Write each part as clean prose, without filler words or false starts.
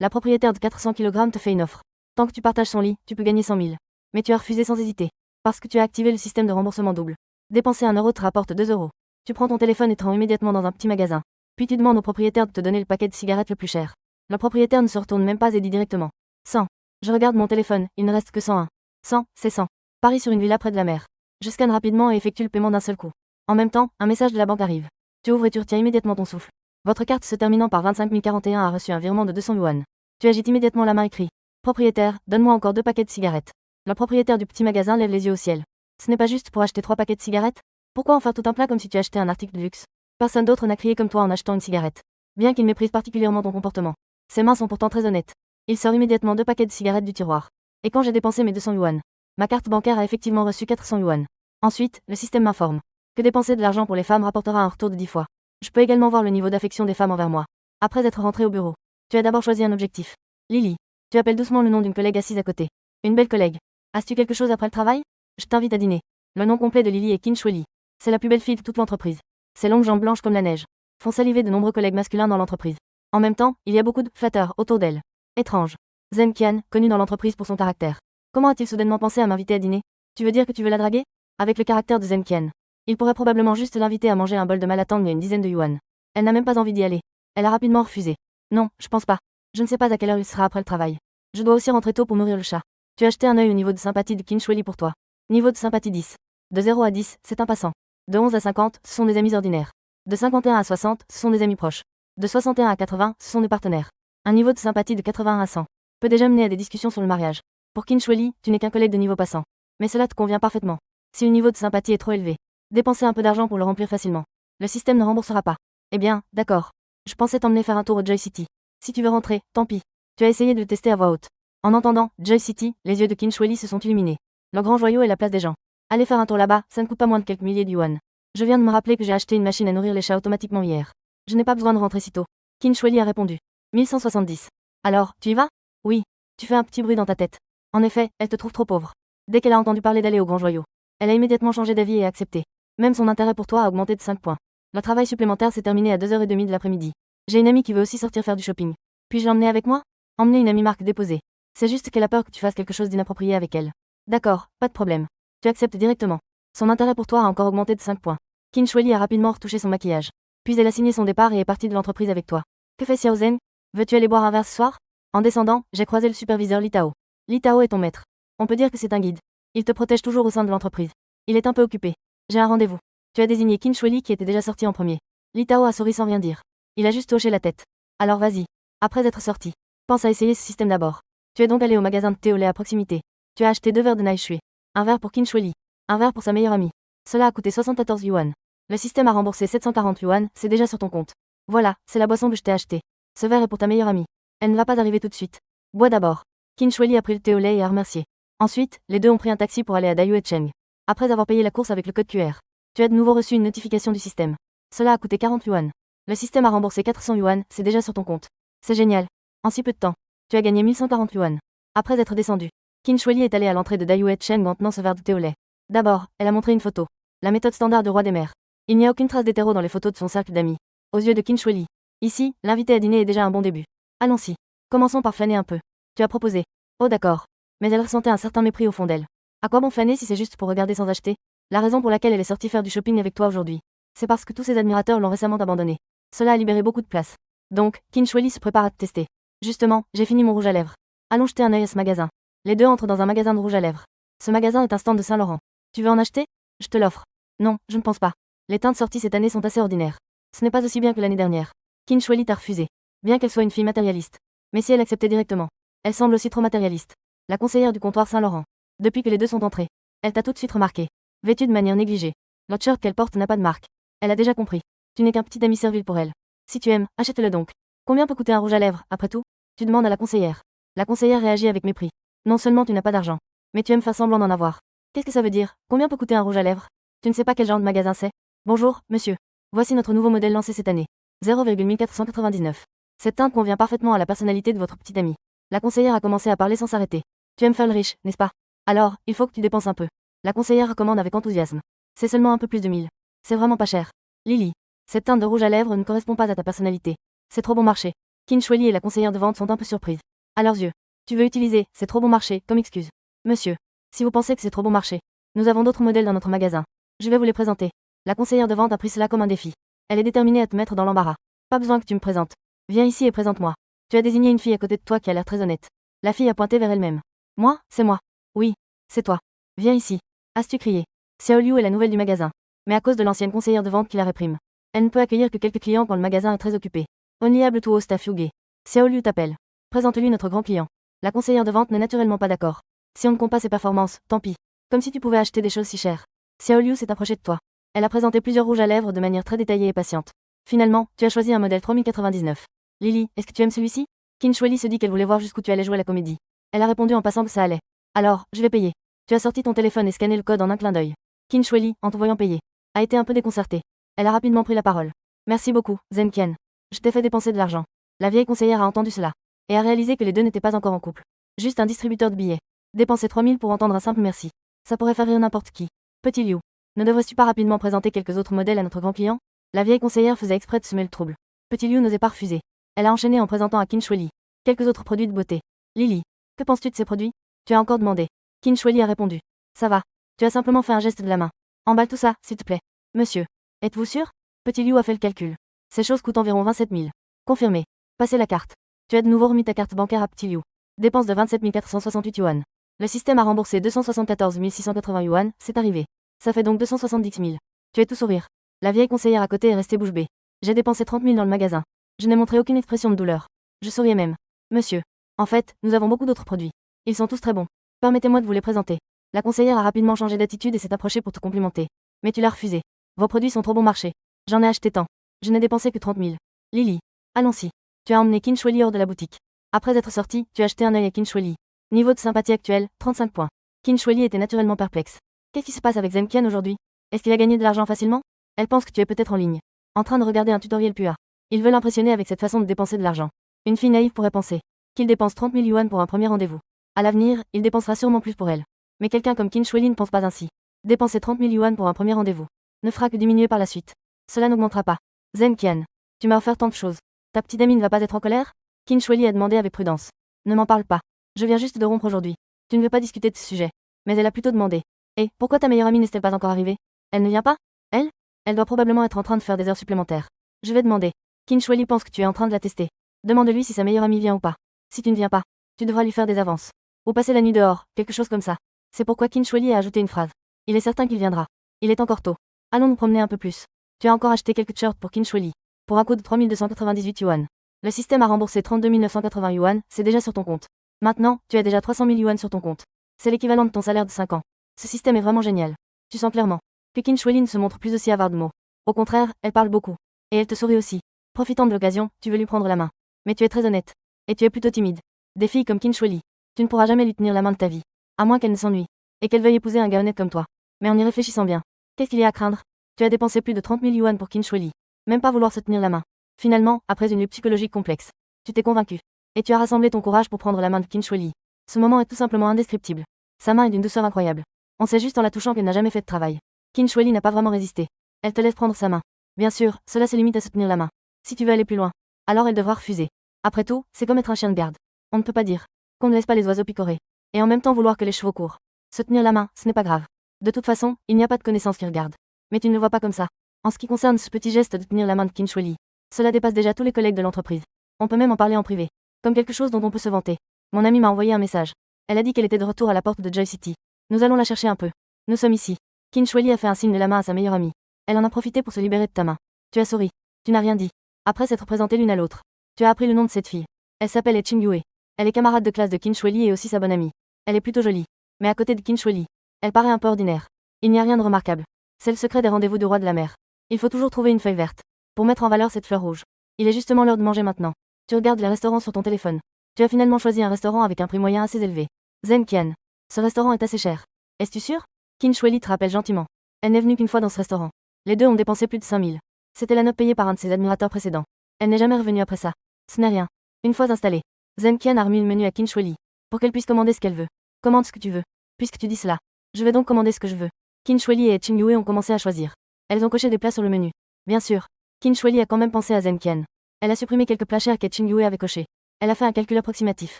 La propriétaire de 400 kg te fait une offre. Tant que tu partages son lit, tu peux gagner 100 000. Mais tu as refusé sans hésiter. Parce que tu as activé le système de remboursement double. Dépenser 1 euro te rapporte 2 euros. Tu prends ton téléphone et te rends immédiatement dans un petit magasin. Puis tu demandes au propriétaire de te donner le paquet de cigarettes le plus cher. Le propriétaire ne se retourne même pas et dit directement 100. Je regarde mon téléphone, il ne reste que 101. 100, c'est 100. Parie sur une villa près de la mer. Je scanne rapidement et effectue le paiement d'un seul coup. En même temps, un message de la banque arrive. Tu ouvres et tu retiens immédiatement ton souffle. Votre carte se terminant par 25 041 a reçu un virement de 200 yuan. Tu agites immédiatement la main et cries. Propriétaire, donne-moi encore 2 paquets de cigarettes. Le propriétaire du petit magasin lève les yeux au ciel. Ce n'est pas juste pour acheter 3 paquets de cigarettes? Pourquoi en faire tout un plat comme si tu achetais un article de luxe? Personne d'autre n'a crié comme toi en achetant une cigarette. Bien qu'il méprise particulièrement ton comportement. Ses mains sont pourtant très honnêtes. Il sort immédiatement 2 paquets de cigarettes du tiroir. Et quand j'ai dépensé mes 200 yuan, ma carte bancaire a effectivement reçu 400 yuan. Ensuite, le système m'informe que dépenser de l'argent pour les femmes rapportera un retour de 10 fois. Je peux également voir le niveau d'affection des femmes envers moi. Après être rentré au bureau, tu as d'abord choisi un objectif. Lily. Tu appelles doucement le nom d'une collègue assise à côté. Une belle collègue. As-tu quelque chose après le travail? Je t'invite à dîner. Le nom complet de Lily est Qin Shueli. C'est la plus belle fille de toute l'entreprise. Ses longues jambes blanches comme la neige font saliver de nombreux collègues masculins dans l'entreprise. En même temps, il y a beaucoup de flatteurs autour d'elle. Étrange. Zhen Qian, connu dans l'entreprise pour son caractère. Comment a-t-il soudainement pensé à m'inviter à dîner? Tu veux dire que tu veux la draguer? Avec le caractère de Zhen Qian, il pourrait probablement juste l'inviter à manger un bol de malatang et une dizaine de yuan. Elle n'a même pas envie d'y aller. Elle a rapidement refusé. Non, je pense pas. Je ne sais pas à quelle heure il sera après le travail. Je dois aussi rentrer tôt pour nourrir le chat. Tu as acheté un œil au niveau de sympathie de Qin Shueli pour toi. Niveau de sympathie 10. De 0 à 10, c'est un passant. De 11 à 50, ce sont des amis ordinaires. De 51 à 60, ce sont des amis proches. De 61 à 80, ce sont des partenaires. Un niveau de sympathie de 81 à 100 peut déjà mener à des discussions sur le mariage. Pour Qin Shueli, tu n'es qu'un collègue de niveau passant. Mais cela te convient parfaitement. Si le niveau de sympathie est trop élevé, dépensez un peu d'argent pour le remplir facilement. Le système ne remboursera pas. Eh bien, d'accord. Je pensais t'emmener faire un tour au Joy City. Si tu veux rentrer, tant pis. Tu as essayé de le tester à voix haute. En entendant Joy City, les yeux de Qin Shueli se sont illuminés. Le grand joyau est la place des gens. Allez faire un tour là-bas, ça ne coûte pas moins de quelques milliers de yuan. Je viens de me rappeler que j'ai acheté une machine à nourrir les chats automatiquement hier. Je n'ai pas besoin de rentrer si tôt. Qin Shueli a répondu. 1170. Alors, tu y vas? Oui. Tu fais un petit bruit dans ta tête. En effet, elle te trouve trop pauvre. Dès qu'elle a entendu parler d'aller au grand joyau, elle a immédiatement changé d'avis et accepté. Même son intérêt pour toi a augmenté de 5 points. Le travail supplémentaire s'est terminé à 2h30 de l'après-midi. J'ai une amie qui veut aussi sortir faire du shopping. Puis-je l'emmener avec moi? Emmener une amie marque déposée. C'est juste qu'elle a peur que tu fasses quelque chose d'inapproprié avec elle. D'accord, pas de problème. Tu acceptes directement. Son intérêt pour toi a encore augmenté de 5 points. Qin Shueli a rapidement retouché son maquillage. Puis elle a signé son départ et est partie de l'entreprise avec toi. Que fait Xiao Zhen? Veux-tu aller boire un verre ce soir? En descendant, j'ai croisé le superviseur Li Tao. Li Tao est ton maître. On peut dire que c'est un guide. Il te protège toujours au sein de l'entreprise. Il est un peu occupé. J'ai un rendez-vous. Tu as désigné Qin Shueli qui était déjà sorti en premier. Li Tao a souri sans rien dire. Il a juste hoché la tête. Alors vas-y. Après être sorti, pense à essayer ce système d'abord. Tu es donc allé au magasin de thé au lait à proximité. Tu as acheté 2 verres de Nai Shui. Un verre pour Qin Shueli. Un verre pour sa meilleure amie. Cela a coûté 74 yuan. Le système a remboursé 740 yuan, c'est déjà sur ton compte. Voilà, c'est la boisson que je t'ai achetée. Ce verre est pour ta meilleure amie. Elle ne va pas arriver tout de suite. Bois d'abord. Qin Shueli a pris le thé au lait et a remercié. Ensuite, les deux ont pris un taxi pour aller à Daiyue-Cheng. Après avoir payé la course avec le code QR, tu as de nouveau reçu une notification du système. Cela a coûté 40 yuan. Le système a remboursé 400 yuan, c'est déjà sur ton compte. C'est génial. En si peu de temps, tu as gagné 1140 yuan. Après être descendu, Qin Shueli est allé à l'entrée de Daiyue-Cheng en tenant ce verre de thé au lait. D'abord, elle a montré une photo. La méthode standard du roi des mers. Il n'y a aucune trace d'hétéro dans les photos de son cercle d'amis. Aux yeux de Qin Shueli. Ici, l'invité à dîner est déjà un bon début. Allons-y. Commençons par flâner un peu. Tu as proposé. Oh d'accord. Mais elle ressentait un certain mépris au fond d'elle. À quoi bon flâner si c'est juste pour regarder sans acheter? La raison pour laquelle elle est sortie faire du shopping avec toi aujourd'hui, c'est parce que tous ses admirateurs l'ont récemment abandonnée. Cela a libéré beaucoup de place. Donc, Qin Shueli se prépare à te tester. Justement, j'ai fini mon rouge à lèvres. Allons jeter un œil à ce magasin. Les deux entrent dans un magasin de rouge à lèvres. Ce magasin est un stand de Saint-Laurent. Tu veux en acheter? Je te l'offre. Non, je ne pense pas. Les teintes sorties cette année sont assez ordinaires. Ce n'est pas aussi bien que l'année dernière. Qin Shueli t'a refusé. Bien qu'elle soit une fille matérialiste. Mais si elle acceptait directement, elle semble aussi trop matérialiste. La conseillère du comptoir Saint-Laurent. Depuis que les deux sont entrés, elle t'a tout de suite remarqué. Vêtue de manière négligée. Le shirt qu'elle porte n'a pas de marque. Elle a déjà compris. Tu n'es qu'un petit ami servile pour elle. Si tu aimes, achète-le donc. Combien peut coûter un rouge à lèvres, après tout? Tu demandes à la conseillère. La conseillère réagit avec mépris. Non seulement tu n'as pas d'argent, mais tu aimes faire semblant d'en avoir. Qu'est-ce que ça veut dire? Combien peut coûter un rouge à lèvres? Tu ne sais pas quel genre de magasin c'est? Bonjour, monsieur. Voici notre nouveau modèle lancé cette année. 0,1499. Cette teinte convient parfaitement à la personnalité de votre petite amie. La conseillère a commencé à parler sans s'arrêter. Tu aimes faire le riche, n'est-ce pas? Alors, il faut que tu dépenses un peu. La conseillère recommande avec enthousiasme. C'est seulement un peu plus de 1000. C'est vraiment pas cher. Lily. Cette teinte de rouge à lèvres ne correspond pas à ta personnalité. C'est trop bon marché. Qin Shuili et la conseillère de vente sont un peu surprises. À leurs yeux. Tu veux utiliser, c'est trop bon marché, comme excuse. Monsieur. Si vous pensez que c'est trop bon marché. Nous avons d'autres modèles dans notre magasin. Je vais vous les présenter. La conseillère de vente a pris cela comme un défi. Elle est déterminée à te mettre dans l'embarras. Pas besoin que tu me présentes. Viens ici et présente-moi. Tu as désigné une fille à côté de toi qui a l'air très honnête. La fille a pointé vers elle-même. Moi, c'est moi. Oui, c'est toi. Viens ici. As-tu crié? Xiao Liu est la nouvelle du magasin. Mais à cause de l'ancienne conseillère de vente qui la réprime. Elle ne peut accueillir que quelques clients quand le magasin est très occupé. Only able to host a few guests. Xiao Liu t'appelle. Présente-lui notre grand client. La conseillère de vente n'est naturellement pas d'accord. Si on ne compte pas ses performances, tant pis. Comme si tu pouvais acheter des choses si chères. Xiao Liu s'est approchée de toi. Elle a présenté plusieurs rouges à lèvres de manière très détaillée et patiente. Finalement, tu as choisi un modèle 3099. Lily, est-ce que tu aimes celui-ci? Qin Shuili se dit qu'elle voulait voir jusqu'où tu allais jouer la comédie. Elle a répondu en passant que ça allait. Alors, je vais payer. Tu as sorti ton téléphone et scanné le code en un clin d'œil. Qin Shuili, en te voyant payer, a été un peu déconcertée. Elle a rapidement pris la parole. Merci beaucoup, Zhen Qian. Je t'ai fait dépenser de l'argent. La vieille conseillère a entendu cela. Et a réalisé que les deux n'étaient pas encore en couple. Juste un distributeur de billets. Dépenser 3000 pour entendre un simple merci. Ça pourrait faire rire n'importe qui. Petit Liu. Ne devrais-tu pas rapidement présenter quelques autres modèles à notre grand client? La vieille conseillère faisait exprès de semer le trouble. Petit Liu n'osait pas refuser. Elle a enchaîné en présentant à Qin Shuili quelques autres produits de beauté. Lily, que penses-tu de ces produits? Tu as encore demandé. Qin Shuili a répondu. Ça va. Tu as simplement fait un geste de la main. Emballe tout ça, s'il te plaît. Monsieur. Êtes-vous sûr? Petit Liu a fait le calcul. Ces choses coûtent environ 27 000. Confirmé. Passez la carte. Tu as de nouveau remis ta carte bancaire à Petit Liu. Dépense de 27 468 yuan. Le système a remboursé 274 680 yuan, c'est arrivé. Ça fait donc 270 000. Tu es tout sourire. La vieille conseillère à côté est restée bouche bée. J'ai dépensé 30 000 dans le magasin. Je n'ai montré aucune expression de douleur. Je souriais même. Monsieur. En fait, nous avons beaucoup d'autres produits. Ils sont tous très bons. Permettez-moi de vous les présenter. La conseillère a rapidement changé d'attitude et s'est approchée pour te complimenter. Mais tu l'as refusé. Vos produits sont trop bon marché. J'en ai acheté tant. Je n'ai dépensé que 30 000. Lily. Allons-y. Tu as emmené Qin Shuili hors de la boutique. Après être sorti, tu as jeté un œil à Qin Shuili. Niveau de sympathie actuel, 35 points. Qin Shuili était naturellement perplexe. Qu'est-ce qui se passe avec Zhen Qian aujourd'hui? Est-ce qu'il a gagné de l'argent facilement? Elle pense que tu es peut-être en ligne. En train de regarder un tutoriel PUA. Il veut l'impressionner avec cette façon de dépenser de l'argent. Une fille naïve pourrait penser qu'il dépense 30 000 yuan pour un premier rendez-vous. À l'avenir, il dépensera sûrement plus pour elle. Mais quelqu'un comme Qin Shuili ne pense pas ainsi. Dépenser 30 000 yuan pour un premier rendez-vous ne fera que diminuer par la suite. Cela n'augmentera pas. Zhen Qian, tu m'as offert tant de choses. Ta petite amie ne va pas être en colère? Qin Shuili a demandé avec prudence. Ne m'en parle pas. Je viens juste de rompre aujourd'hui. Tu ne veux pas discuter de ce sujet. Mais elle a plutôt demandé. Et pourquoi ta meilleure amie n'est-elle pas encore arrivée? Elle ne vient pas? Elle? Elle doit probablement être en train de faire des heures supplémentaires. Je vais demander. Qin Shuili pense que tu es en train de la tester. Demande-lui si sa meilleure amie vient ou pas. Si tu ne viens pas, tu devras lui faire des avances. Ou passer la nuit dehors, quelque chose comme ça. C'est pourquoi Qin Shuili a ajouté une phrase. Il est certain qu'il viendra. Il est encore tôt. Allons nous promener un peu plus. Tu as encore acheté quelques shirts pour Qin Shuili. Pour un coût de 3298 yuan. Le système a remboursé 32 980 yuan, c'est déjà sur ton compte. Maintenant, tu as déjà 300 000 yuan sur ton compte. C'est l'équivalent de ton salaire de 5 ans. Ce système est vraiment génial. Tu sens clairement que Qin Shuili ne se montre plus aussi avare de mots. Au contraire, elle parle beaucoup. Et elle te sourit aussi. Profitant de l'occasion, tu veux lui prendre la main. Mais tu es très honnête. Et tu es plutôt timide. Des filles comme Qin Shuili, tu ne pourras jamais lui tenir la main de ta vie. À moins qu'elle ne s'ennuie. Et qu'elle veuille épouser un gars honnête comme toi. Mais en y réfléchissant bien, qu'est-ce qu'il y a à craindre? Tu as dépensé plus de 30 000 yuan pour Qin Shuili. Même pas vouloir se tenir la main. Finalement, après une lutte psychologique complexe, tu t'es convaincu. Et tu as rassemblé ton courage pour prendre la main de Qin Shuili. Ce moment est tout simplement indescriptible. Sa main est d'une douceur incroyable. On sait juste en la touchant qu'elle n'a jamais fait de travail. Qin Shuili n'a pas vraiment résisté. Elle te laisse prendre sa main. Bien sûr, cela se limite à se tenir la main. Si tu veux aller plus loin, alors elle devra refuser. Après tout, c'est comme être un chien de garde. On ne peut pas dire qu'on ne laisse pas les oiseaux picorer. Et en même temps vouloir que les chevaux courent. Se tenir la main, ce n'est pas grave. De toute façon, il n'y a pas de connaissance qui regarde. Mais tu ne le vois pas comme ça. En ce qui concerne ce petit geste de tenir la main de Qin Shuili, cela dépasse déjà tous les collègues de l'entreprise. On peut même en parler en privé. Comme quelque chose dont on peut se vanter. Mon amie m'a envoyé un message. Elle a dit qu'elle était de retour à la porte de Joy City. Nous allons la chercher un peu. Nous sommes ici. Qin Shuili a fait un signe de la main à sa meilleure amie. Elle en a profité pour se libérer de ta main. Tu as souri. Tu n'as rien dit. Après s'être présentés l'une à l'autre, tu as appris le nom de cette fille. Elle s'appelle Ching Yue. Elle est camarade de classe de Qin Shuili et aussi sa bonne amie. Elle est plutôt jolie. Mais à côté de Qin Shuili, elle paraît un peu ordinaire. Il n'y a rien de remarquable. C'est le secret des rendez-vous du roi de la mer. Il faut toujours trouver une feuille verte pour mettre en valeur cette fleur rouge. Il est justement l'heure de manger maintenant. Tu regardes les restaurants sur ton téléphone. Tu as finalement choisi un restaurant avec un prix moyen assez élevé. Zhen Qian. Ce restaurant est assez cher. Es-tu sûr? Qin Shuili te rappelle gentiment. Elle n'est venue qu'une fois dans ce restaurant. Les deux ont dépensé plus de 5 000. C'était la note payée par un de ses admirateurs précédents. Elle n'est jamais revenue après ça. Ce n'est rien. Une fois installée, Zhen Qian a remis le menu à Qin Shuili pour qu'elle puisse commander ce qu'elle veut. Commande ce que tu veux. Puisque tu dis cela, je vais donc commander ce que je veux. Qin Shuili et Ching Yue ont commencé à choisir. Elles ont coché des plats sur le menu. Bien sûr, Qin Shuili a quand même pensé à Zhen Qian. Elle a supprimé quelques plats chers qu'Etching Yue avait cochés. Elle a fait un calcul approximatif.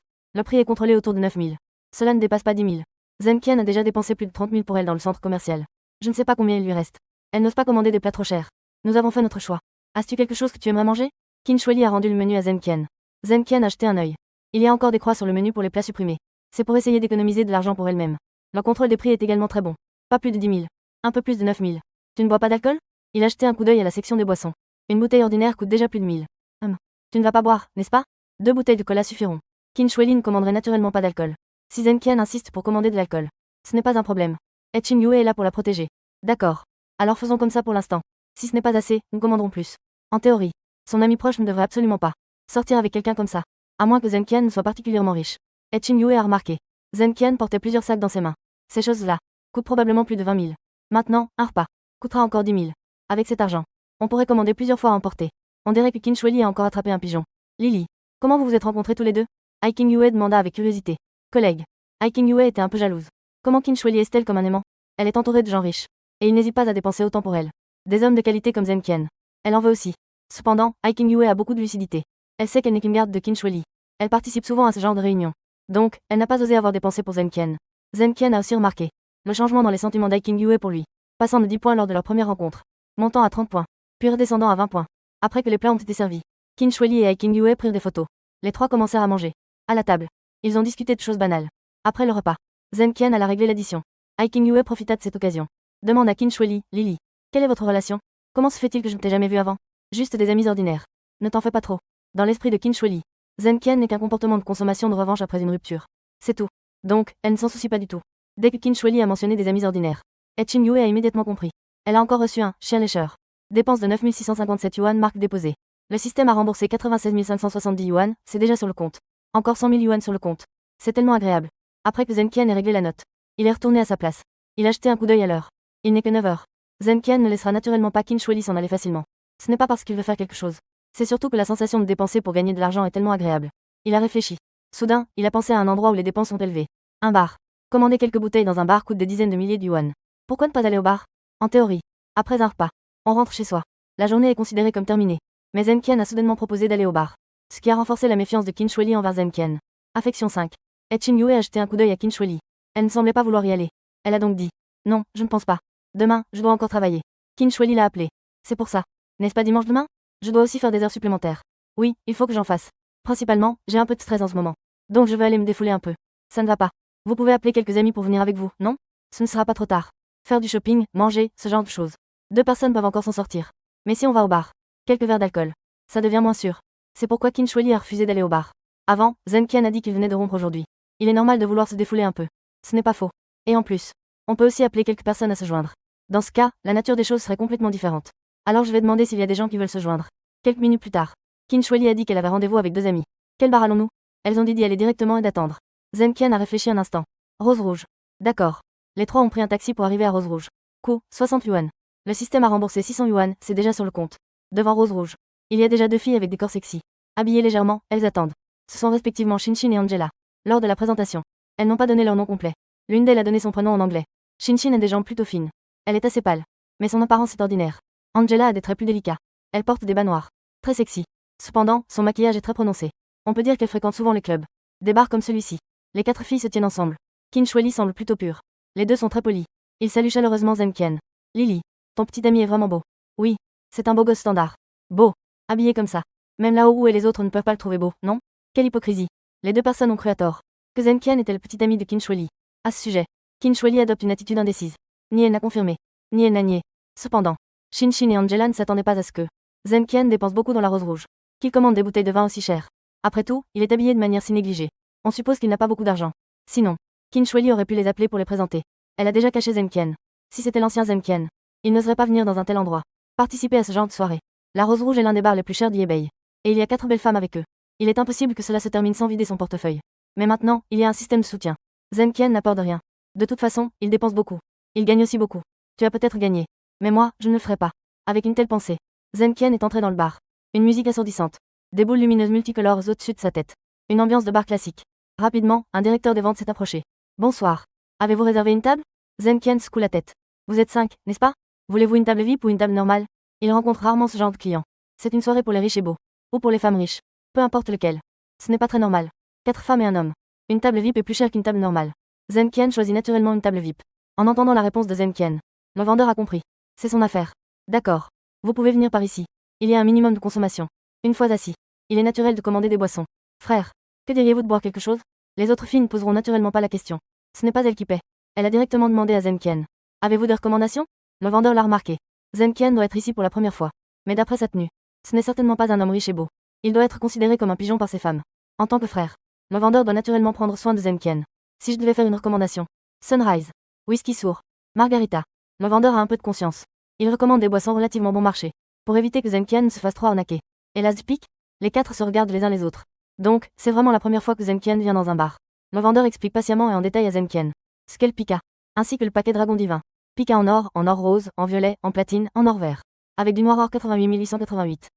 Le prix est contrôlé autour de 9 000. Cela ne dépasse pas 10 000. Zhen Qian a déjà dépensé plus de 30 000 pour elle dans le centre commercial. Je ne sais pas combien il lui reste. Elle n'ose pas commander des plats trop chers. Nous avons fait notre choix. As-tu quelque chose que tu aimerais manger? Qin Shueli a rendu le menu à Zhen Qian. Zhen Qian a jeté un œil. Il y a encore des croix sur le menu pour les plats supprimés. C'est pour essayer d'économiser de l'argent pour elle-même. Le contrôle des prix est également très bon. Pas plus de 10 000. Un peu plus de 9 000. Tu ne bois pas d'alcool? Il a jeté un coup d'œil à la section des boissons. Une bouteille ordinaire coûte déjà plus de 1000. Tu ne vas pas boire, n'est-ce pas? 2 bouteilles de cola suffiront. Qin Shueli ne commanderait naturellement pas d'alcool. Si Zhen Qian insiste pour commander de l'alcool, ce n'est pas un problème. Etching Yue est là pour la protéger. D'accord. Alors faisons comme ça pour l'instant. Si ce n'est pas assez, nous commanderons plus. En théorie, son ami proche ne devrait absolument pas sortir avec quelqu'un comme ça. À moins que Zhen Qian ne soit particulièrement riche. Etching Yue a remarqué. Zhen Qian portait plusieurs sacs dans ses mains. Ces choses-là coûtent probablement plus de 20 000. Maintenant, un repas coûtera encore 10 000. Avec cet argent, on pourrait commander plusieurs fois à emporter. On dirait que Qin Shueli a encore attrapé un pigeon. Lily, comment vous vous êtes rencontrés tous les deux? Aiking Yue demanda avec curiosité. Collègue. Aiking Yue était un peu jalouse. Comment Qin Shueli est-elle comme un aimant? Elle est entourée de gens riches. Et il n'hésite pas à dépenser autant pour elle. Des hommes de qualité comme Zhen Qian. Elle en veut aussi. Cependant, Aiking Yue a beaucoup de lucidité. Elle sait qu'elle n'est qu'une garde de Qin Shueli. Elle participe souvent à ce genre de réunions. Donc, elle n'a pas osé avoir dépensé pour Zhen Qian. Zhen Qian a aussi remarqué le changement dans les sentiments d'Aiking Yue pour lui, passant de 10 points lors de leur première rencontre, montant à 30 points, puis redescendant à 20 points. Après que les plats ont été servis, Qin Shueli et Aiking Yue prirent des photos. Les trois commencèrent à manger. À la table, ils ont discuté de choses banales. Après le repas, Zhen Qian alla régler l'addition. Aiking Yue profita de cette occasion. Demande à Qin Shueli, Lily, quelle est votre relation? Comment se fait-il que je ne t'ai jamais vu avant? Juste des amis ordinaires. Ne t'en fais pas trop. Dans l'esprit de Qin Shueli, Zhen Qian n'est qu'un comportement de consommation de revanche après une rupture. C'est tout. Donc, elle ne s'en soucie pas du tout. Dès que Qin Shueli a mentionné des amis ordinaires, Etching Yue a immédiatement compris. Elle a encore reçu un chien lécheur. Dépense de 9 657 yuan, marque déposée. Le système a remboursé 96 570 yuan, c'est déjà sur le compte. Encore 100 000 yuan sur le compte. C'est tellement agréable. Après que Zhen Qian ait réglé la note, il est retourné à sa place. Il a jeté un coup d'œil à l'heure. Il n'est que 9 heures. Zhen Qian ne laissera naturellement pas Qin Shueli s'en aller facilement. Ce n'est pas parce qu'il veut faire quelque chose. C'est surtout que la sensation de dépenser pour gagner de l'argent est tellement agréable. Il a réfléchi. Soudain, il a pensé à un endroit où les dépenses sont élevées. Un bar. Commander quelques bouteilles dans un bar coûte des dizaines de milliers de yuan. Pourquoi ne pas aller au bar? En théorie. Après un repas, on rentre chez soi. La journée est considérée comme terminée. Mais Zhen Qian a soudainement proposé d'aller au bar. Ce qui a renforcé la méfiance de Qin Shueli envers Zhen Qian. Affection 5. Etching Yue a jeté un coup d'œil à Qin Shueli. Elle ne semblait pas vouloir y aller. Elle a donc dit. Non, je ne pense pas. Demain, je dois encore travailler. Qin Shueli l'a appelé. C'est pour ça. N'est-ce pas dimanche demain? Je dois aussi faire des heures supplémentaires. Oui, il faut que j'en fasse. Principalement, j'ai un peu de stress en ce moment. Donc je vais aller me défouler un peu. Ça ne va pas. Vous pouvez appeler quelques amis pour venir avec vous, non? Ce ne sera pas trop tard. Faire du shopping, manger, ce genre de choses. 2 personnes peuvent encore s'en sortir. Mais si on va au bar, quelques verres d'alcool, ça devient moins sûr. C'est pourquoi Qin Shueli a refusé d'aller au bar. Avant, Zhen Qian a dit qu'il venait de rompre aujourd'hui. Il est normal de vouloir se défouler un peu. Ce n'est pas faux. Et en plus, on peut aussi appeler quelques personnes à se joindre. Dans ce cas, la nature des choses serait complètement différente. Alors je vais demander s'il y a des gens qui veulent se joindre. Quelques minutes plus tard, Qin Shueli a dit qu'elle avait rendez-vous avec 2 amis. Quel bar allons-nous? Elles ont dit d'y aller directement et d'attendre. Zhen Qian a réfléchi un instant. Rose Rouge. D'accord. Les trois ont pris un taxi pour arriver à Rose Rouge. Coût, 60 yuan. Le système a remboursé 600 yuan, c'est déjà sur le compte. Devant Rose Rouge, il y a déjà 2 filles avec des corps sexy. Habillées légèrement, elles attendent. Ce sont respectivement Shinshin et Angela. Lors de la présentation, elles n'ont pas donné leur nom complet. L'une d'elles a donné son prénom en anglais. Shinshin a des jambes plutôt fines. Elle est assez pâle. Mais son apparence est ordinaire. Angela a des traits plus délicats. Elle porte des bas noirs. Très sexy. Cependant, son maquillage est très prononcé. On peut dire qu'elle fréquente souvent les clubs. Des bars comme celui-ci. Les 4 filles se tiennent ensemble. Qin Shueli semble plutôt pur. Les 2 sont très polis. Ils saluent chaleureusement Zhen Qian. Lily, ton petit ami est vraiment beau. Oui, c'est un beau gosse standard. Beau. Habillé comme ça. Même Lao Wu et les autres ne peuvent pas le trouver beau, non? Quelle hypocrisie. Les 2 personnes ont cru à tort que Zhen Qian était le petit ami de Qin Shueli. À ce sujet, Qin Shueli adopte une attitude indécise. Ni elle n'a confirmé, ni elle n'a nié. Cependant, Shinshin et Angela ne s'attendaient pas à ce que Zhen Qian dépense beaucoup dans la Rose Rouge. Qu'il commande des bouteilles de vin aussi chères. Après tout, il est habillé de manière si négligée. On suppose qu'il n'a pas beaucoup d'argent. Sinon, Qin Shueli aurait pu les appeler pour les présenter. Elle a déjà caché Zhen Qian. Si c'était l'ancien Zhen Qian, il n'oserait pas venir dans un tel endroit. Participer à ce genre de soirée. La Rose Rouge est l'un des bars les plus chers d'eBay. Et il y a 4 belles femmes avec eux. Il est impossible que cela se termine sans vider son portefeuille. Mais maintenant, il y a un système de soutien. Zhen Qian n'a peur de rien. De toute façon, il dépense beaucoup. Il gagne aussi beaucoup. Tu as peut-être gagné. Mais moi, je ne le ferai pas. Avec une telle pensée, Zhen Qian est entré dans le bar. Une musique assourdissante. Des boules lumineuses multicolores au-dessus de sa tête. Une ambiance de bar classique. Rapidement, un directeur des ventes s'est approché. Bonsoir. Avez-vous réservé une table? Zhen Qian secoue la tête. Vous êtes 5, n'est-ce pas? Voulez-vous une table VIP ou une table normale? Il rencontre rarement ce genre de client. C'est une soirée pour les riches et beaux. Ou pour les femmes riches. Peu importe lequel. Ce n'est pas très normal. 4 femmes et un homme. Une table VIP est plus chère qu'une table normale. Zhen Qian choisit naturellement une table VIP. En entendant la réponse de Zhen Qian, le vendeur a compris. C'est son affaire. D'accord. Vous pouvez venir par ici. Il y a un minimum de consommation. Une fois assis, il est naturel de commander des boissons. Frère, que diriez-vous de boire quelque chose? Les autres filles ne poseront naturellement pas la question. Ce n'est pas elle qui paie. Elle a directement demandé à Zhen Qian. Avez-vous des recommandations? Le vendeur l'a remarqué. Zhen Qian doit être ici pour la première fois. Mais d'après sa tenue, ce n'est certainement pas un homme riche et beau. Il doit être considéré comme un pigeon par ses femmes. En tant que frère, le vendeur doit naturellement prendre soin de Zhen Qian. Si je devais faire une recommandation, Sunrise, whisky sourd, margarita. Le vendeur a un peu de conscience. Il recommande des boissons relativement bon marché, pour éviter que Zhen Qian ne se fasse trop arnaquer. Et là pique, les 4 se regardent les uns les autres. Donc, c'est vraiment la première fois que Zhen Qian vient dans un bar. Le vendeur explique patiemment et en détail à Zhen Qian ce qu'est le Pika, ainsi que le paquet Dragon Divin. Pika en or rose, en violet, en platine, en or vert. Avec du noir or 88 888.